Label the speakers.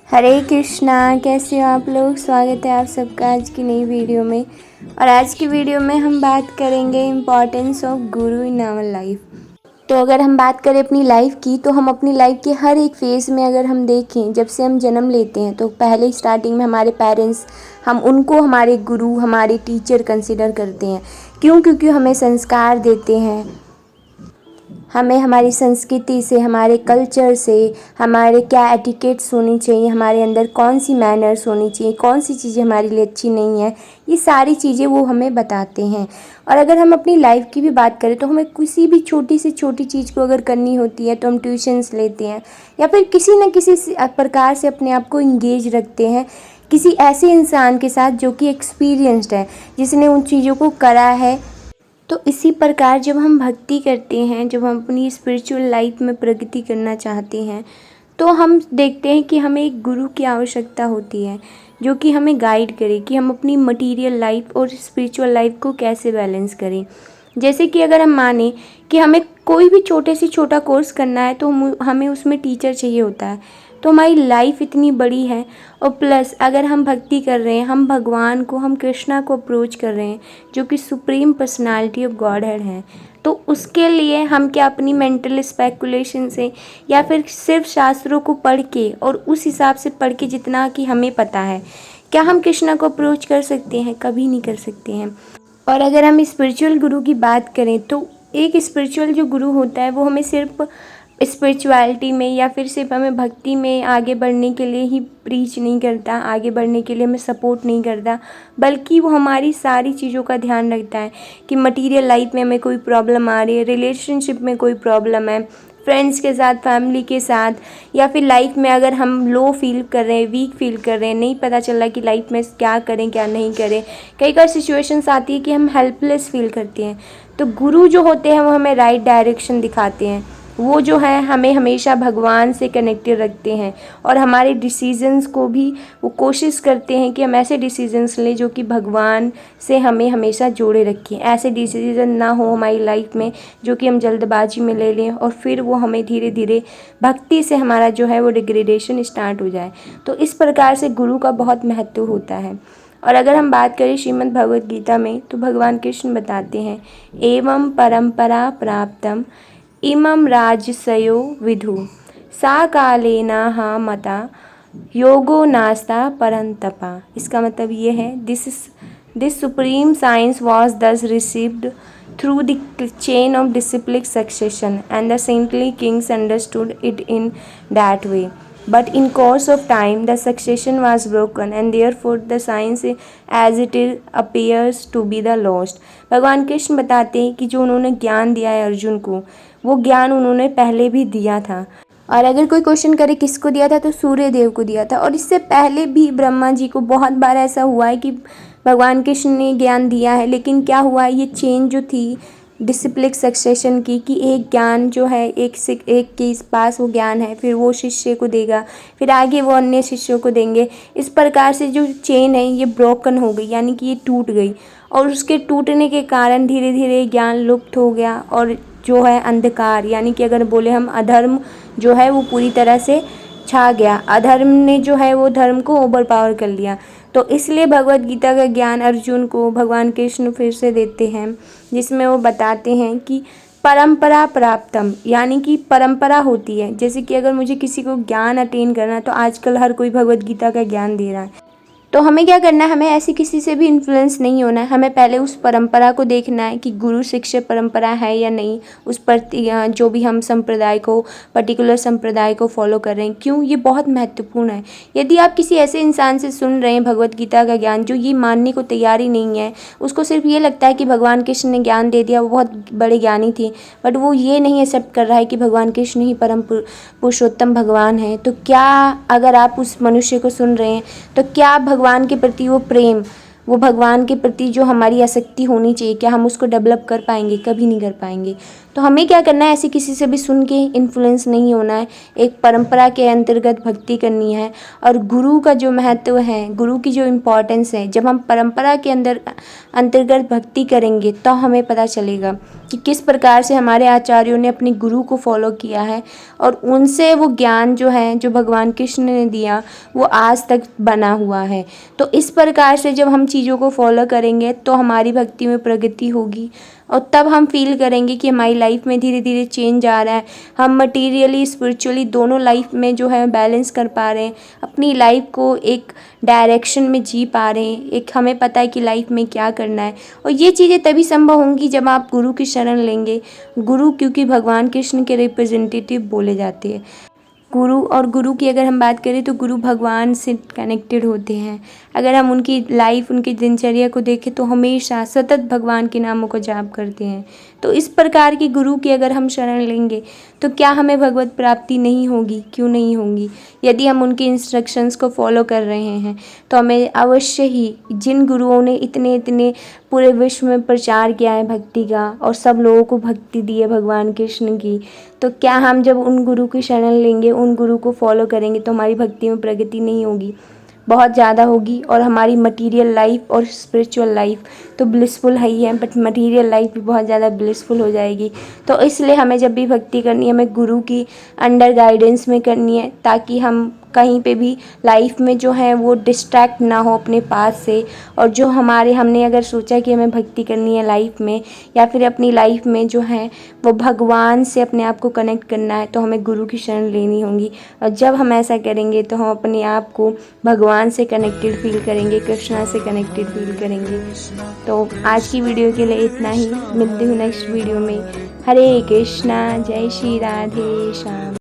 Speaker 1: हरे कृष्णा। कैसे हो आप लोग। स्वागत है आप सबका आज की नई वीडियो में। और आज की वीडियो में हम बात करेंगे importance of Guru in our life. तो अगर हम बात करें अपनी लाइफ की, तो हम अपनी लाइफ के हर एक फेज़ में अगर हम देखें, जब से हम जन्म लेते हैं तो पहले स्टार्टिंग में हमारे पेरेंट्स, हम उनको हमारे गुरु, हमारे टीचर कंसिडर करते हैं। क्यों? क्योंकि हमें संस्कार देते हैं, हमें हमारी संस्कृति से, हमारे कल्चर से, हमारे क्या एटिकेट्स होनी चाहिए, हमारे अंदर कौन सी मैनर्स होनी चाहिए, कौन सी चीज़ें हमारे लिए अच्छी नहीं है, ये सारी चीज़ें वो हमें बताते हैं। और अगर हम अपनी लाइफ की भी बात करें तो हमें किसी भी छोटी से छोटी चीज़ को अगर करनी होती है तो हम ट्यूशन्स लेते हैं या फिर किसी न किसी प्रकार से अपने आप को इंगेज रखते हैं किसी ऐसे इंसान के साथ जो कि एक्सपीरियंस्ड है, जिसने उन चीज़ों को करा है। तो इसी प्रकार जब हम भक्ति करते हैं, जब हम अपनी स्पिरिचुअल लाइफ में प्रगति करना चाहते हैं, तो हम देखते हैं कि हमें एक गुरु की आवश्यकता होती है जो कि हमें गाइड करे कि हम अपनी मटेरियल लाइफ और स्पिरिचुअल लाइफ को कैसे बैलेंस करें। जैसे कि अगर हम माने कि हमें कोई भी छोटे से छोटा कोर्स करना है तो हमें उसमें टीचर चाहिए होता है। तो हमारी लाइफ इतनी बड़ी है, और प्लस अगर हम भक्ति कर रहे हैं, हम भगवान को, हम कृष्णा को अप्रोच कर रहे हैं जो कि supreme personality of God head हैं, तो उसके लिए हम क्या अपनी मेंटल स्पेकुलेशन से या फिर सिर्फ शास्त्रों को पढ़ के और उस हिसाब से पढ़ के जितना कि हमें पता है, क्या हम कृष्णा को अप्रोच कर सकते हैं? कभी नहीं कर सकते हैं। और अगर हम स्पिरिचुअल गुरु की बात करें तो एक स्पिरिचुअल जो गुरु होता है वो हमें सिर्फ स्पिरिचुअलिटी में या फिर सिर्फ हमें भक्ति में आगे बढ़ने के लिए ही प्रीच नहीं करता, आगे बढ़ने के लिए हमें सपोर्ट नहीं करता, बल्कि वो हमारी सारी चीज़ों का ध्यान रखता है कि मटेरियल लाइफ में हमें कोई प्रॉब्लम आ रही है, रिलेशनशिप में कोई प्रॉब्लम है, फ्रेंड्स के साथ, फैमिली के साथ, या फिर लाइफ में अगर हम लो फील कर रहे हैं, वीक फील कर रहे हैं, नहीं पता चल रहा कि लाइफ में क्या करें क्या नहीं करें, कई बार सिचुएशंस आती है कि हम हेल्पलेस फील करते हैं, तो गुरु जो होते हैं वो हमें राइट डायरेक्शन दिखाते हैं। वो जो है हमें हमेशा भगवान से कनेक्टेड रखते हैं और हमारे डिसीजंस को भी वो कोशिश करते हैं कि हम ऐसे डिसीजंस लें जो कि भगवान से हमें हमेशा जोड़े रखें। ऐसे डिसीजन ना हो हमारी लाइफ में जो कि हम जल्दबाजी में ले लें और फिर वो हमें धीरे धीरे भक्ति से हमारा जो है वो डिग्रेडेशन स्टार्ट हो जाए। तो इस प्रकार से गुरु का बहुत महत्व होता है। और अगर हम बात करें श्रीमद् भगवद गीता में, तो भगवान कृष्ण बताते हैं, एवं परंपरा प्राप्तम इमं राजसयो विदु सा कालेनाह मता योगो नास्ता परंतपा। इसका मतलब ये है, दिस सुप्रीम साइंस वॉज दस received through the chain of disciplic succession and the saintly Kings understood it in that way, but in course of time the succession was broken and therefore the science as it is appears to be the lost। भगवान कृष्ण बताते हैं कि जो उन्होंने ज्ञान दिया है अर्जुन को, वो ज्ञान उन्होंने पहले भी दिया था। और अगर कोई क्वेश्चन करे किसको दिया था, तो सूर्य देव को दिया था। और इससे पहले भी ब्रह्मा जी को बहुत बार ऐसा हुआ है कि भगवान कृष्ण ने ज्ञान दिया है, लेकिन क्या हुआ है, ये चेन जो थी डिसिप्लिक सक्सेशन की, कि एक ज्ञान जो है एक के पास वो ज्ञान है, फिर वो शिष्य को देगा, फिर आगे वो अन्य शिष्यों को देंगे। इस प्रकार से जो चेन है ये ब्रोकन हो गई, यानी कि ये टूट गई, और उसके टूटने के कारण धीरे धीरे ज्ञान लुप्त हो गया। और जो है अंधकार, यानी कि अगर बोले हम अधर्म जो है वो पूरी तरह से छा गया, अधर्म ने जो है वो धर्म को ओवर पावर कर लिया। तो इसलिए भगवत गीता का ज्ञान अर्जुन को भगवान कृष्ण फिर से देते हैं, जिसमें वो बताते हैं कि परंपरा प्राप्तम, यानी कि परंपरा होती है। जैसे कि अगर मुझे किसी को ज्ञान अटेन करना है, तो आजकल हर कोई भगवत गीता का ज्ञान दे रहा है, तो हमें क्या करना है, हमें ऐसे किसी से भी इन्फ्लुएंस नहीं होना है। हमें पहले उस परंपरा को देखना है कि गुरु शिष्य परंपरा है या नहीं, उस पर जो भी हम संप्रदाय को, पर्टिकुलर संप्रदाय को फॉलो कर रहे हैं, क्यों, ये बहुत महत्वपूर्ण है। यदि आप किसी ऐसे इंसान से सुन रहे हैं भगवत गीता का ज्ञान जो ये मानने को तैयार ही नहीं है, उसको सिर्फ ये लगता है कि भगवान कृष्ण ने ज्ञान दे दिया, वो बहुत बड़े ज्ञानी थे, बट वो ये नहीं एक्सेप्ट कर रहा है कि भगवान कृष्ण ही परम पुरुषोत्तम भगवान है, तो क्या, अगर आप उस मनुष्य को सुन रहे हैं, तो क्या भगवान के प्रति वो प्रेम, वो भगवान के प्रति जो हमारी आसक्ति होनी चाहिए, क्या हम उसको डेवलप कर पाएंगे? कभी नहीं कर पाएंगे। तो हमें क्या करना है, ऐसे किसी से भी सुन के इन्फ्लुएंस नहीं होना है, एक परंपरा के अंतर्गत भक्ति करनी है। और गुरु का जो महत्व है, गुरु की जो इम्पोर्टेंस है, जब हम परंपरा के अंतर्गत भक्ति करेंगे तो हमें पता चलेगा कि किस प्रकार से हमारे आचार्यों ने अपने गुरु को फॉलो किया है और उनसे वो ज्ञान जो है, जो भगवान कृष्ण ने दिया, वो आज तक बना हुआ है। तो इस प्रकार से जब हम चीज़ों को फॉलो करेंगे तो हमारी भक्ति में प्रगति होगी और तब हम फील करेंगे कि हमारी लाइफ में धीरे धीरे चेंज आ रहा है। हम मटीरियली स्पिरिचुअली दोनों लाइफ में जो है बैलेंस कर पा रहे हैं, अपनी लाइफ को एक डायरेक्शन में जी पा रहे हैं, एक हमें पता है कि लाइफ में क्या करना है। और ये चीज़ें तभी संभव होंगी जब आप गुरु की शरण लेंगे। गुरु क्योंकि भगवान कृष्ण के रिप्रेजेंटेटिव बोले जाते हैं। गुरु और गुरु की अगर हम बात करें तो गुरु भगवान से कनेक्टेड होते हैं। अगर हम उनकी लाइफ, उनकी दिनचर्या को देखें तो हमेशा सतत भगवान के नामों को जाप करते हैं। तो इस प्रकार की गुरु की अगर हम शरण लेंगे तो क्या हमें भगवत प्राप्ति नहीं होगी? क्यों नहीं होगी? यदि हम उनके इंस्ट्रक्शंस को फॉलो कर रहे हैं तो हमें अवश्य ही, जिन गुरुओं ने इतने पूरे विश्व में प्रचार किया है भक्ति का और सब लोगों को भक्ति दी है भगवान कृष्ण की, तो क्या हम जब उन गुरु की शरण लेंगे, उन गुरु को फॉलो करेंगे तो हमारी भक्ति में प्रगति नहीं होगी? बहुत ज़्यादा होगी। और हमारी मटेरियल लाइफ और स्पिरिचुअल लाइफ तो ब्लिसफुल है ही है, बट मटेरियल लाइफ भी बहुत ज़्यादा ब्लिसफुल हो जाएगी। तो इसलिए हमें जब भी भक्ति करनी है, हमें गुरु की अंडर गाइडेंस में करनी है, ताकि हम कहीं पे भी लाइफ में जो है वो डिस्ट्रैक्ट ना हो अपने पास से। और जो हमने अगर सोचा कि हमें भक्ति करनी है लाइफ में, या फिर अपनी लाइफ में जो है वो भगवान से अपने आप को कनेक्ट करना है, तो हमें गुरु की शरण लेनी होगी। और जब हम ऐसा करेंगे तो हम अपने आप को भगवान से कनेक्टेड फील करेंगे, कृष्णा से कनेक्टेड फील करेंगे। तो आज की वीडियो के लिए इतना ही। मिलती हूँ नेक्स्ट वीडियो में। हरे कृष्णा, जय श्री राधे श्याम।